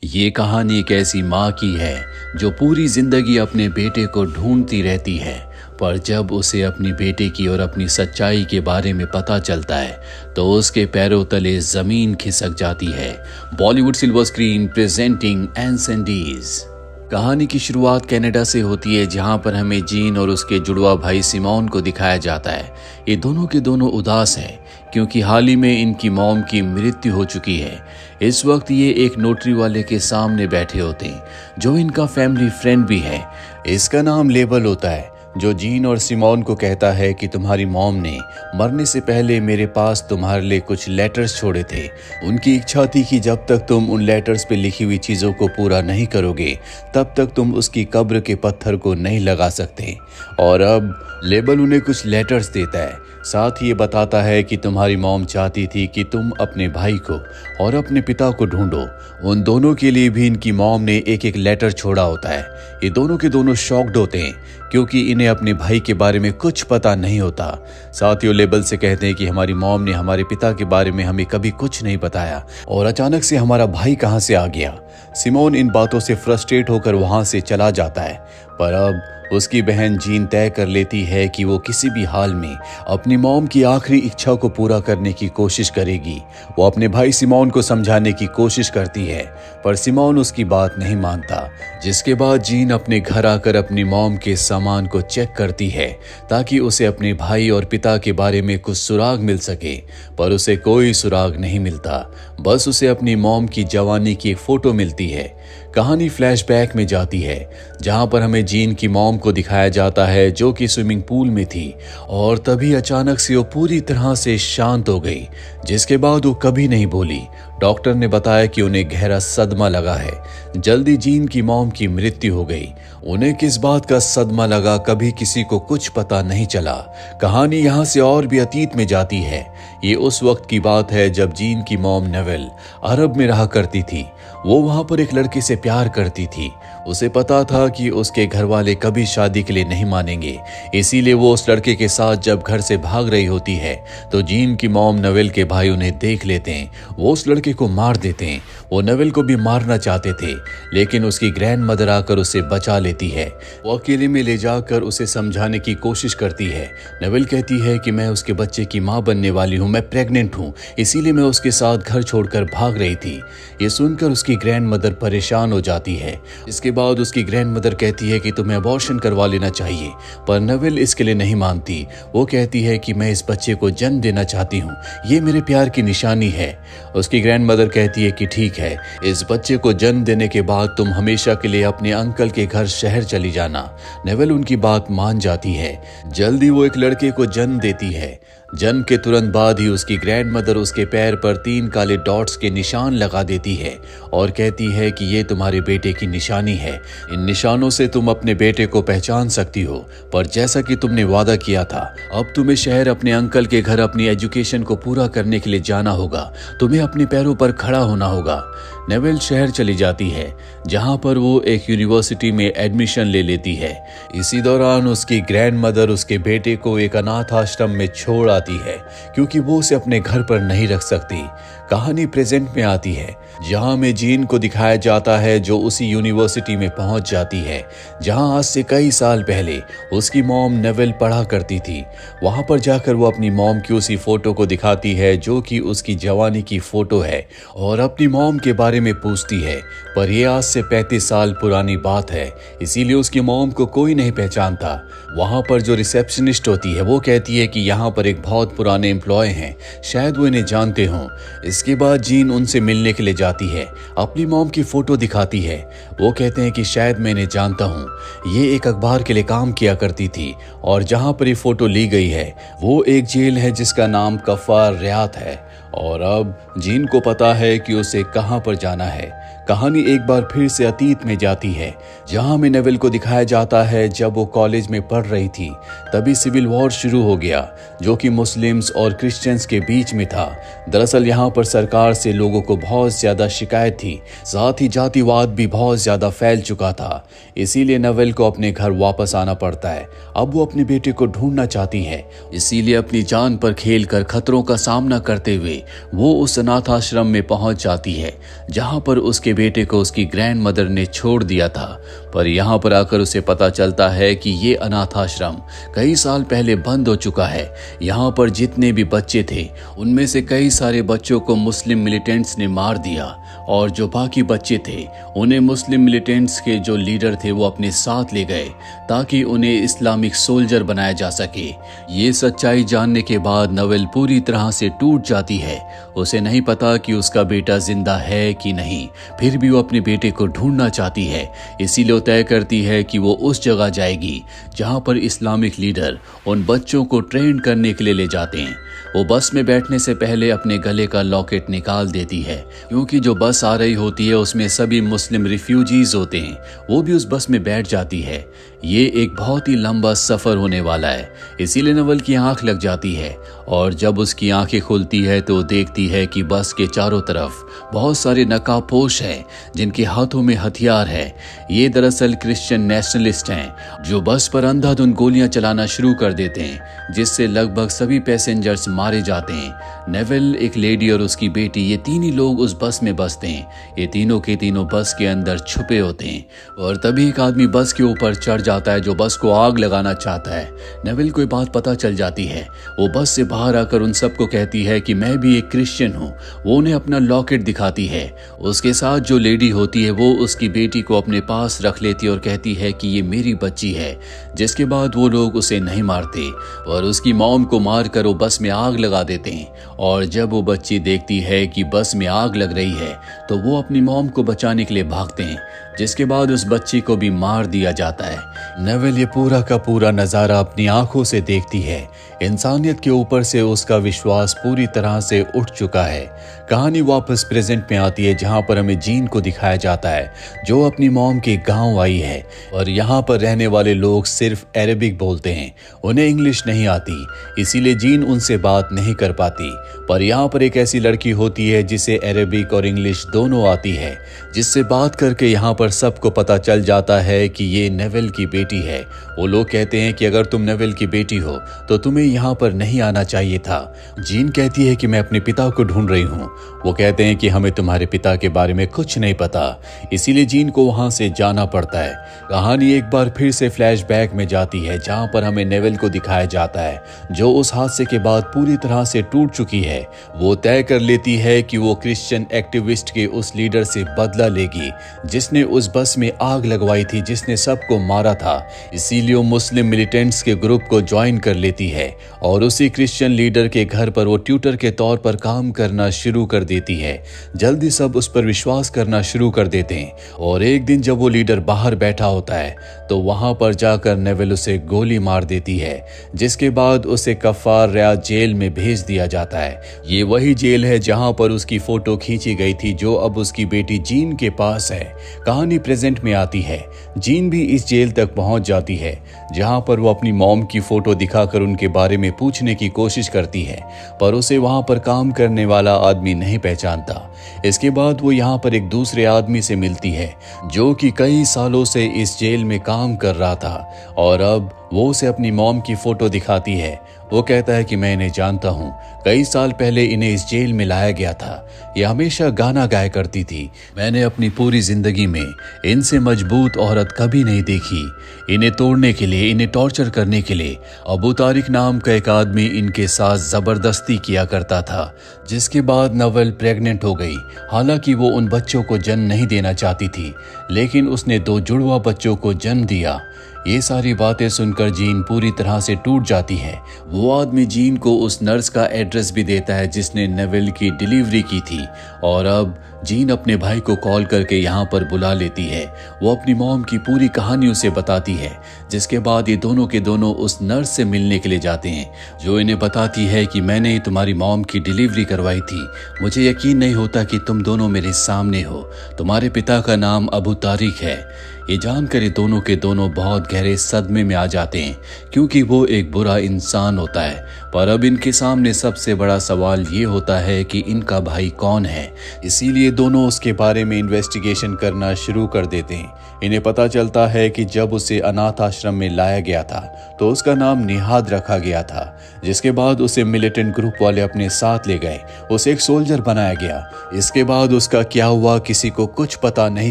ये कहानी एक ऐसी माँ की है जो पूरी जिंदगी अपने बेटे को ढूंढती रहती है, पर जब उसे अपनी बेटे की और अपनी सच्चाई के बारे में पता चलता है तो उसके पैरों तले जमीन खिसक जाती है। Bollywood silver screen presenting ancient days. कहानी की शुरुआत कनाडा से होती है, जहां पर हमें जीन और उसके जुड़वा भाई सिमोन को दिखाया जाता है। ये दोनों के दोनों उदास हैं क्योंकि हाल ही में इनकी मॉम की मृत्यु हो चुकी है। इस वक्त ये एक नोटरी वाले के सामने बैठे होते हैं जो इनका फैमिली फ्रेंड भी है। इसका नाम लेबल होता है, जो जीन और सिमोन को कहता है कि तुम्हारी मॉम ने मरने से पहले मेरे पास तुम्हारे लिए कुछ लेटर्स छोड़े थे। उनकी इच्छा थी कि जब तक तुम उन लेटर्स पे लिखी हुई चीज़ों को पूरा नहीं करोगे तब तक तुम उसकी कब्र के पत्थर को नहीं लगा सकते। और अब लेबल उन्हें कुछ लेटर्स देता है, साथ ही ये बताता है कि तुम्हारी मॉम चाहती थी कि तुम अपने भाई को और अपने पिता को ढूंढो। उन दोनों के लिए भी इनकी मॉम ने एक एक लेटर छोड़ा होता है। ये दोनों के दोनों शॉक्ड होते हैं क्योंकि इन्हें अपने भाई के बारे में कुछ पता नहीं होता। साथ ही वो लेबल से कहते हैं कि हमारी मॉम ने हमारे पिता के बारे में हमें कभी कुछ नहीं बताया और अचानक से हमारा भाई कहाँ से आ गया। सिमोन इन बातों से फ्रस्ट्रेट होकर वहां से चला जाता है, पर अब उसकी बहन जीन तय कर लेती है कि वो किसी भी हाल में अपनी मॉम की आखिरी इच्छा को पूरा करने की कोशिश करेगी। वो अपने भाई सिमोन को समझाने की कोशिश करती है, पर सिमोन उसकी बात नहीं मानता। जिसके बाद जीन अपने घर आकर अपनी मॉम के सामान को चेक करती है ताकि उसे अपने भाई और पिता के बारे में कुछ सुराग मिल सके, पर उसे कोई सुराग नहीं मिलता। बस उसे अपनी मॉम की जवानी की एक फोटो मिलती है। कहानी फ्लैशबैक में जाती है जहां पर हमें जीन की मॉम को दिखाया जाता है जो कि स्विमिंग पूल में थी, और तभी अचानक से वो पूरी तरह से शांत हो गई, जिसके बाद वो कभी नहीं बोली। डॉक्टर ने बताया कि उन्हें गहरा सदमा लगा है। जल्दी जीन की मॉम की मृत्यु हो गई। उन्हें किस बात का सदमा लगा कभी किसी को कुछ पता नहीं चला। कहानी यहाँ से और भी अतीत में जाती है। ये उस वक्त की बात है जब जीन की मॉम नेवेल अरब में रहा करती थी। वो वहां पर एक लड़के से प्यार करती थी। उसे पता था कि उसके घर वाले कभी शादी के लिए नहीं मानेंगे, इसीलिए वो उस लड़के के साथ जब घर से भाग रही होती है तो जीन की मॉम नेवेल के भाई उन्हें देख लेते हैं। वो उस लड़के को मार देते हैं। वो नेवेल को भी मारना चाहते थे, लेकिन उसकी ग्रैंड मदर आकर उसे बचा लेती है। वो अकेले में ले जाकर उसे समझाने की कोशिश करती है। नेवेल कहती है कि मैं उसके बच्चे की माँ बनने वाली हूँ, मैं प्रेग्नेंट हूँ, इसीलिए मैं उसके साथ घर छोड़कर भाग रही थी। ये सुनकर उसकी ग्रैंड मदर परेशान हो जाती है। इसके बाद उसकी ग्रैंड मदर कहती है कि तुम्हें अबॉर्शन करवा लेना चाहिए, पर नेवेल इसके लिए नहीं मानती। वो कहती है कि मैं इस बच्चे को जन्म देना चाहती हूँ, ये मेरे प्यार की निशानी है। उसकी ग्रैंड मदर कहती है कि ठीक है, इस बच्चे को जन्म देने के बाद तुम हमेशा के लिए अपने अंकल के घर शहर चली जाना। नेवेल उनकी बात मान जाती है। जल्दी वो एक लड़के को जन्म देती है। जन्म के तुरंत बाद ही उसकी ग्रैंड मदर उसके पैर पर 3 काले डॉट्स के निशान लगा देती है और कहती है कि ये तुम्हारे बेटे की निशानी है। इन निशानों से तुम अपने बेटे को पहचान सकती हो, पर जैसा कि तुमने वादा किया था, अब तुम्हें शहर अपने अंकल के घर अपनी एजुकेशन को पूरा करने के लिए जाना होगा। तुम्हें अपने पैरों पर खड़ा होना होगा। नेवेल शहर चली जाती है, जहां पर वो एक यूनिवर्सिटी में एडमिशन ले लेती है। इसी दौरान उसकी ग्रैंड मदर उसके बेटे को एक अनाथ आश्रम में छोड़ आती है क्योंकि वो उसे अपने घर पर नहीं रख सकती। कहानी प्रेजेंट में आती है, जहां में जीन को दिखाया जाता है जो उसी यूनिवर्सिटी में पहुंच जाती है जहां आज से कई साल पहले उसकी मॉम नेवेल पढ़ा करती थी। वहां पर जाकर वो अपनी मॉम की उसी फोटो को दिखाती है जो कि उसकी जवानी की फोटो है, और अपनी मॉम के बारे में पूछती है, पर यह आज से 35 साल पुरानी बात है, इसीलिए उसकी मॉम को कोई नहीं पहचानता। वहां पर जो रिसेप्शनिस्ट होती है वो कहती है कि यहाँ पर एक बहुत पुराने एम्प्लॉय हैं, शायद वो इन्हें जानते हों। इसके बाद जीन उनसे मिलने के लिए जाती है, अपनी मॉम की फोटो दिखाती है। वो कहते हैं कि शायद मैं इन्हें जानता हूँ, ये एक अखबार के लिए काम किया करती थी, और जहाँ पर ये फोटो ली गई है वो एक जेल है जिसका नाम कफार रियात है। और अब जीन को पता है कि उसे कहां पर जाना है। कहानी एक बार फिर से अतीत में जाती है, जहां में नेवेल को दिखाया जाता है जब वो कॉलेज में पढ़ रही थी तभी सिविल वॉर शुरू हो गया जो कि मुस्लिम्स और क्रिश्चियंस के बीच में था। दरअसल यहाँ पर सरकार से लोगों को बहुत ज्यादा शिकायत थी, साथ ही जातिवाद भी बहुत ज्यादा फैल चुका था। इसीलिए नेवेल को अपने घर वापस आना पड़ता है। अब वो अपने बेटे को ढूंढना चाहती है, इसीलिए अपनी जान पर खेलकर खतरों का सामना करते हुए वो उस अनाथ आश्रम में पहुंच जाती है जहां पर उसके बेटे को उसकी ग्रैंड मदर ने छोड़ दिया था। पर यहाँ पर आकर उसे पता चलता है कि ये अनाथ आश्रम कई साल पहले बंद हो चुका है। यहाँ पर जितने भी बच्चे थे उनमें से कई सारे बच्चों को मुस्लिम मिलिटेंट्स ने मार दिया, और जो बाकी बच्चे थे उन्हें मुस्लिम मिलिटेंट्स के जो लीडर थे वो अपने साथ ले गए ताकि उन्हें इस्लामिक सोल्जर बनाया जा सके। ये सच्चाई जानने के बाद नवेल पूरी तरह से टूट जाती है। उसे नहीं पता कि उसका बेटा जिंदा है कि नहीं, फिर भी वो अपने बेटे को ढूंढना चाहती है। इसीलिए तय करती है कि वो उस जगह जाएगी जहां पर इस्लामिक लीडर उन बच्चों को ट्रेन करने के लिए ले जाते हैं। वो बस में बैठने से पहले अपने गले का लॉकेट निकाल देती है, क्योंकि जो बस आ रही होती है उसमें सभी मुस्लिम रिफ्यूजीज होते हैं। वो भी उस बस में बैठ जाती है। ये एक बहुत ही लंबा सफर होने वाला है, इसीलिए नवल की आंख लग जाती है। और जब उसकी आंखें खुलती है तो देखती है कि बस के चारों तरफ बहुत सारे नकाबपोश हैं जिनके हाथों में हथियार है। ये दरअसल क्रिश्चियन नेशनलिस्ट हैं जो बस पर अंधाधुंध गोलियां चलाना शुरू कर देते हैं, जिससे लगभग सभी पैसेंजर्स मारे जाते हैं। नेविल, एक लेडी और उसकी बेटी, ये तीन ही लोग उस बस में बसते हैं। ये तीनों के तीनों बस के अंदर छुपे होते हैं और तभी एक आदमी बस के ऊपर चढ़ जाता है जो बस को आग लगाना चाहता है। नेविल को ये बात पता चल जाती है। वो बस से बाहर आकर उन सबको कहती है कि मैं भी एक क्रिश्चियन हूँ। वो उन्हें अपना लॉकेट दिखाती है। उसके साथ जो लेडी होती है वो उसकी बेटी को अपने पास रख लेती है और कहती है कि ये मेरी बच्ची है। जिसके बाद वो लोग उसे नहीं मारते और उसकी मॉम को मारकर वो बस में आग लगा देते हैं। और जब वो बच्ची देखती है कि बस में आग लग रही है तो वो अपनी मॉम को बचाने के लिए भागते हैं, जिसके बाद उस बच्ची को भी मार दिया जाता है। नेविल ये पूरा का पूरा नजारा अपनी आंखों से देखती है। इंसानियत के ऊपर से उसका विश्वास पूरी तरह से उठ चुका है। कहानी वापस प्रेजेंट में आती है जहां पर हमें जीन को दिखाया जाता है जो अपनी मॉम के गांव आई है और यहाँ पर रहने वाले लोग सिर्फ अरेबिक बोलते हैं, उन्हें इंग्लिश नहीं आती, इसीलिए जीन उनसे बात नहीं कर पाती। पर यहाँ पर एक ऐसी लड़की होती है जिसे अरेबिक और इंग्लिश दोनों आती है, जिससे बात करके यहाँ पर सबको पता चल जाता है कि ये नेविल की बेटी है। वो लोग कहते हैं कि अगर तुम नेविल की बेटी हो तो तुम्हें यहाँ पर नहीं आना चाहिए था। जीन कहती है कि मैं अपने पिता को ढूंढ रही हूँ। वो कहते हैं कि हमें तुम्हारे पिता के बारे में कुछ नहीं पता, इसीलिए जीन को वहां से जाना पड़ता है। कहानी एक बार फिर से फ्लैशबैक में जाती है जहां पर हमें नेविल को दिखाया जाता है जो उस हादसे के बाद पूरी तरह से टूट चुकी है। वो तय कर लेती है कि वो क्रिश्चियन एक्टिविस्ट के उस लीडर से बदला लेगी जिसने उस बस में आग लगवाई थी, जिसने सबको मारा था। इसीलिए वो मुस्लिम मिलिटेंट्स के ग्रुप को ज्वाइन कर लेती है और उसी क्रिश्चियन लीडर के घर पर वो ट्यूटर के तौर पर काम करना शुरू कर देती है। जल्दी सब उस पर विश्वास करना शुरू कर देते हैं और एक दिन जब वो लीडर बाहर बैठा होता है तो वहां पर जाकर नेविल उसे गोली मार देती है, जिसके बाद उसे कफार रियाद जेल में भेज दिया जाता है। ये वही जेल है जहां पर उसकी फोटो खींची गई थी जो अब उसकी बेटी जीन के पास है। कहानी प्रेजेंट में आती है। जीन भी इस जेल तक पहुंच जाती है जहां पर वो अपनी मॉम की फोटो दिखाकर उनके बारे में पूछने की कोशिश करती है, पर उसे वहां पर काम करने वाला आदमी नहीं पहचानता। इसके बाद वो यहाँ पर एक दूसरे आदमी से मिलती है जो कि कई सालों से इस जेल में काम कर रहा था और अब वो उसे अपनी मॉम की फोटो दिखाती है। वो कहता है कि मैं इन्हें जानता हूँ, कई साल पहले इन्हें इस जेल में लाया गया था। ये हमेशा गाना गाया करती थी। मैंने अपनी पूरी जिंदगी में इनसे मजबूत औरत कभी नहीं देखी। इन्हें तोड़ने के लिए, इन्हें टॉर्चर करने के लिए अबू तारिक नाम का एक आदमी इनके साथ जबरदस्ती किया करता था। जिसके बाद नवल प्रेग्नेंट हो गई। हालांकि वो उन बच्चों को जन्म नहीं देना चाहती थी, लेकिन उसने 2 जुड़वा बच्चों को जन्म दिया। ये सारी बातें सुनकर जीन पूरी तरह से टूट जाती है। वो आदमी जीन को उस नर्स का एड्रेस भी देता है जिसने नेविल की डिलीवरी की थी और अब जीन अपने भाई को कॉल करके यहाँ पर बुला लेती है। वो अपनी मॉम की पूरी कहानी उसे बताती है, जिसके बाद ये दोनों के दोनों उस नर्स से मिलने के लिए जाते हैं जो इन्हें बताती है कि मैंने ही तुम्हारी मॉम की डिलीवरी करवाई थी। मुझे यकीन नहीं होता कि तुम दोनों मेरे सामने हो। तुम्हारे पिता का नाम अबू तारिक है। ये जानकर ये दोनों के दोनों बहुत गहरे सदमे में आ जाते हैं क्योंकि वो एक बुरा इंसान होता है, पर अब इनके सामने सबसे बड़ा सवाल ये होता है कि इनका भाई कौन है। इसीलिए दोनों उसके बारे में इन्वेस्टिगेशन करना शुरू कर देते हैं। इन्हें पता चलता है कि जब उसे अनाथ आश्रम में लाया गया था तो उसका नाम निहाद रखा गया था, जिसके बाद उसे मिलिटेंट ग्रुप वाले अपने साथ ले गए। उसे एक सोल्जर बनाया गया। इसके बाद उसका क्या हुआ किसी को कुछ पता नहीं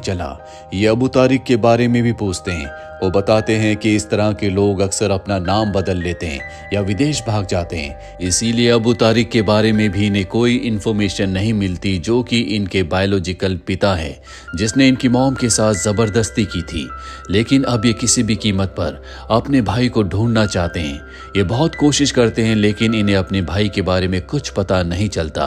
चला। ये अबू तारिक के बारे में भी पूछते हैं। वो बताते हैं कि इस तरह के लोग अक्सर अपना नाम बदल लेते हैं या विदेश भाग जाते हैं। इसीलिए अबू तारिक के बारे में भी इन्हें कोई इन्फॉर्मेशन नहीं मिलती, जो कि इनके बायोलॉजिकल पिता है, जिसने इनकी मॉम के साथ जबरदस्ती की थी। लेकिन अब ये किसी भी कीमत पर अपने भाई को ढूंढना चाहते हैं। ये बहुत कोशिश करते हैं, लेकिन इन्हें अपने भाई के बारे में कुछ पता नहीं चलता।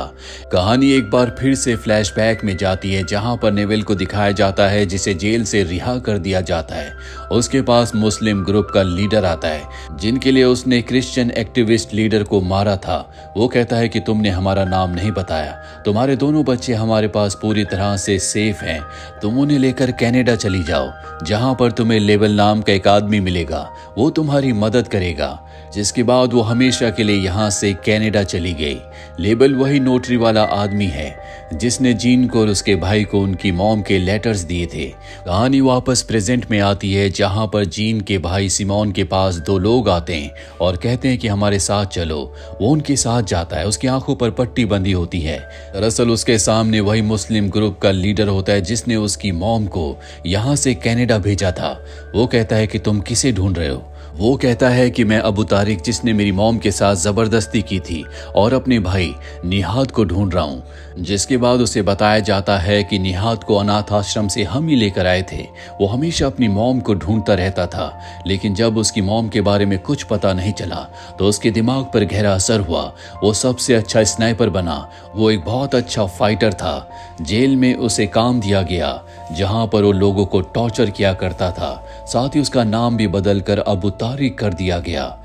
कहानी एक बार फिर से फ्लैशबैक में जाती है, जहां पर नेविल को दिखाया जाता है जिसे जेल से रिहा कर दिया जाता है। उसके पास मुस्लिम ग्रुप का लीडर आता है, जिनके लिए उसने क्रिश्चियन एक्टिविस्ट लीडर को मारा था। वो कहता है कि तुमने हमारा नाम नहीं बताया, तुम्हारे दोनों बच्चे हमारे पास पूरी तरह से सेफ हैं, तुम उन्हें लेकर कनाडा चली जाओ, जहां पर तुम्हें लेबल नाम का एक आदमी मिलेगा, वो तुम्हारी मदद करेगा। जिसके बाद वो हमेशा के लिए यहाँ से कनाडा चली गई। लेबल वही नोटरी वाला आदमी है जिसने जीन को और उसके भाई को उनकी मॉम के लेटर्स दिए थे। कहानी वापस प्रेजेंट में आती है, जहां पर जीन के भाई सिमोन के पास दो लोग आते हैं और कहते हैं कि हमारे साथ चलो। वो उनके साथ जाता है। उसकी आंखों पर पट्टी बंधी होती है। दरअसल उसके सामने वही मुस्लिम ग्रुप का लीडर होता है जिसने उसकी मॉम को यहाँ से कनाडा भेजा था। वो कहता है कि तुम किसे ढूंढ रहे हो? वो कहता है कि मैं अबू तारिक, जिसने मेरी मॉम के साथ जबरदस्ती की थी, और अपने भाई निहाद को ढूंढ रहा हूँ। जिसके बाद उसे बताया जाता है कि निहाद को अनाथ आश्रम से हम ही लेकर आए थे। वो हमेशा अपनी मॉम को ढूंढता रहता था, लेकिन जब उसकी मॉम के बारे में कुछ पता नहीं चला तो उसके दिमाग पर गहरा असर हुआ। वो सबसे अच्छा स्नाइपर बना। वो एक बहुत अच्छा फाइटर था। जेल में उसे काम दिया गया, जहां पर वो लोगों को टॉर्चर किया करता था। साथ ही उसका नाम भी बदलकर अबू तारिक कर दिया गया।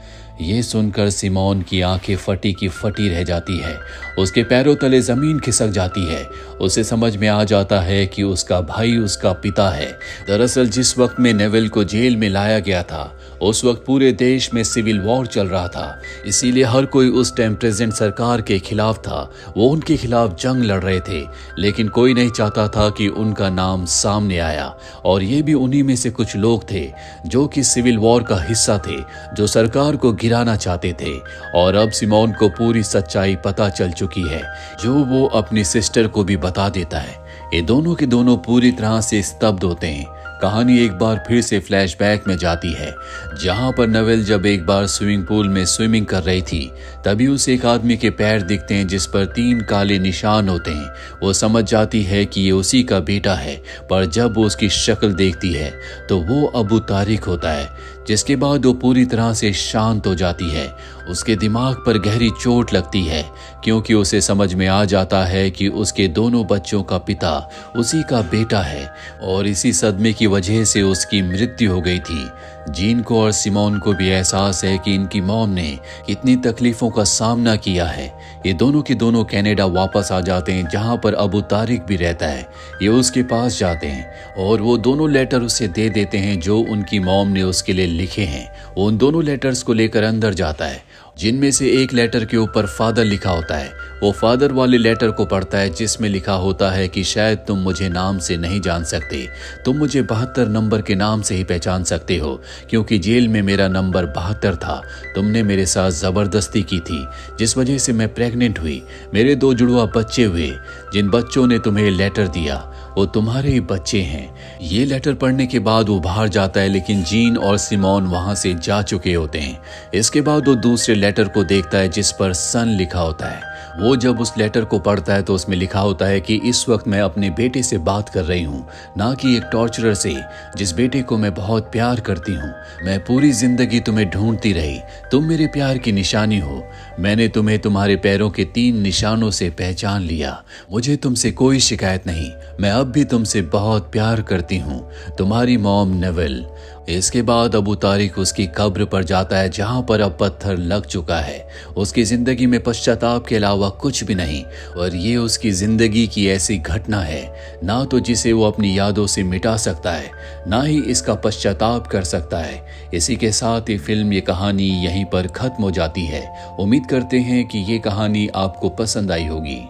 ये सुनकर सिमोन की आंखें फटी की फटी रह जाती है। उसके पैरों तले जमीन खिसक जाती है। उसे समझ में आ जाता है कि उसका भाई उसका पिता है। दरअसल जिस वक्त में नेविल को जेल में लाया गया था, उस वक्त पूरे देश में सिविल वॉर चल रहा था। इसीलिए हर कोई उस टाइम प्रेजेंट सरकार के खिलाफ था। वो उनके खिलाफ जंग लड़ रहे थे, लेकिन कोई नहीं चाहता था कि उनका नाम सामने आया। और ये भी उन्हीं में से कुछ लोग थे जो कि सिविल वॉर का हिस्सा थे, जो सरकार को गिराना चाहते थे। और अब सिमोन को पूरी सच्चाई पता चल चुकी है, जो वो अपनी सिस्टर को भी बता देता है। ये दोनों के दोनों पूरी तरह से स्तब्ध होते हैं। कहानी एक बार फिर से फ्लैशबैक में जाती है, जहां पर नवेल जब एक बार स्विमिंग पूल में स्विमिंग कर रही थी, तभी उसे एक आदमी के पैर दिखते हैं जिस पर 3 काले निशान होते हैं। वो समझ जाती है कि ये उसी का बेटा है, पर जब वो उसकी शक्ल देखती है तो वो अबू तारिक होता है। जिसके बाद वो पूरी तरह से शांत हो जाती है। उसके दिमाग पर गहरी चोट लगती है, क्योंकि उसे समझ में आ जाता है कि उसके दोनों बच्चों का पिता उसी का बेटा है, और इसी सदमे की वजह से उसकी मृत्यु हो गई थी। जीन को और सिमोन को भी एहसास है कि इनकी मॉम ने कितनी तकलीफों का सामना किया है। ये दोनों के दोनों कनाडा वापस आ जाते हैं, जहां पर अबू तारिक भी रहता है। ये उसके पास जाते हैं और वो दोनों लेटर उसे दे देते हैं जो उनकी मॉम ने उसके लिए लिखे हैं। वो उन दोनों लेटर्स को लेकर अंदर जाता है, जिनमें से एक लेटर के ऊपर फादर लिखा होता है। वो फादर वाले लेटर को पढ़ता है, जिसमें लिखा होता है कि शायद तुम मुझे नाम से नहीं जान सकते, तुम मुझे 72 नंबर के नाम से ही पहचान सकते हो, क्योंकि जेल में मेरा नंबर 72 था। तुमने मेरे साथ जबरदस्ती की थी, जिस वजह से मैं प्रेग्नेंट हुई। मेरे 2 जुड़वा बच्चे हुए। जिन बच्चों ने तुम्हें लेटर दिया वो तुम्हारे ही बच्चे हैं। ये लेटर पढ़ने के बाद वो बाहर जाता है, लेकिन जीन और सिमोन वहां से जा चुके होते हैं। इसके बाद वो दूसरे लेटर को देखता है जिस पर सन लिखा होता है। वो जब उस लेटर को पढ़ता है तो उसमें लिखा होता है कि इस वक्त मैं अपने बेटे से बात कर रही हूँ, ना कि एक टॉर्चरर से, जिस बेटे को मैं बहुत प्यार करती हूँ। मैं पूरी जिंदगी तुम्हें ढूंढती रही, तुम मेरे प्यार की निशानी हो। मैंने तुम्हें तुम्हारे पैरों के 3 निशानों से पहचान लिया। मुझे तुमसे कोई शिकायत नहीं, मैं अब भी तुमसे बहुत प्यार करती हूँ। तुम्हारी मॉम नेविल। इसके बाद अबू तारिक उसकी कब्र पर जाता है, जहां पर अब पत्थर लग चुका है। उसकी जिंदगी में पश्चाताप के अलावा कुछ भी नहीं, और ये उसकी जिंदगी की ऐसी घटना है ना तो जिसे वो अपनी यादों से मिटा सकता है, ना ही इसका पश्चाताप कर सकता है। इसी के साथ ये फिल्म, ये कहानी यहीं पर खत्म हो जाती है। उम्मीद करते हैं कि ये कहानी आपको पसंद आई होगी।